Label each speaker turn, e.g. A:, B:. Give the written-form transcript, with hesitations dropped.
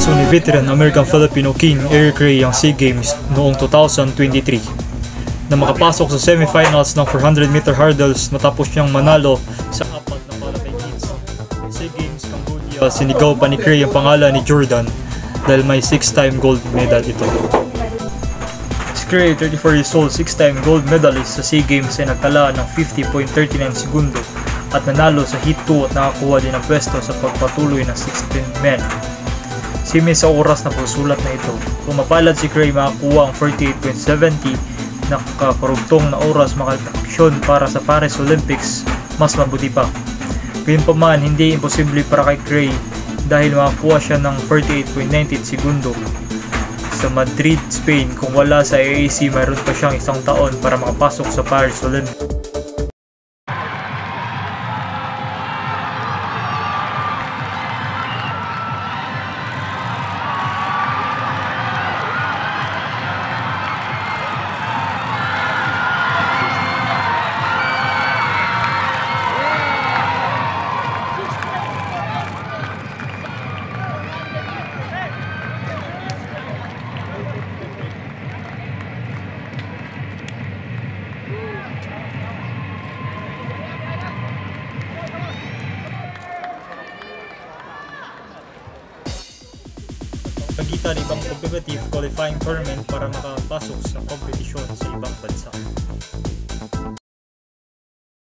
A: Ipinasok ni veteran American-Filipino king Eric Ray ang SEA Games noong 2023 na makapasok sa semifinals ng 400-meter hurdles matapos niyang manalo sa apat na qualifying heats. SEA Games Cambodia, sinigaw pa ni Ray ang pangalan ni Jordan dahil may 6-time gold medal ito. Si Ray, 34 years old, 6-time gold medalist sa SEA Games ay nagtala ng 50.39 segundo at nanalo sa Heat 2 at nakakuha din ng pwesto sa pagpatuloy ng 16 men. Simi sa oras na pagsulat na ito, kung mapalad si Ray makakuha ang 48.70 na kakarugtong na oras makalipaksyon para sa Paris Olympics, mas mabuti pa. Gayunpaman, hindi imposible para kay Ray dahil makakuha siya ng 48.90 segundo sa Madrid, Spain. Kung wala sa AAC, mayroon pa siyang isang taon para makapasok sa Paris Olympics. Pagitan ibang competitive qualifying tournament para makapasok sa kompetisyon sa ibang bansa.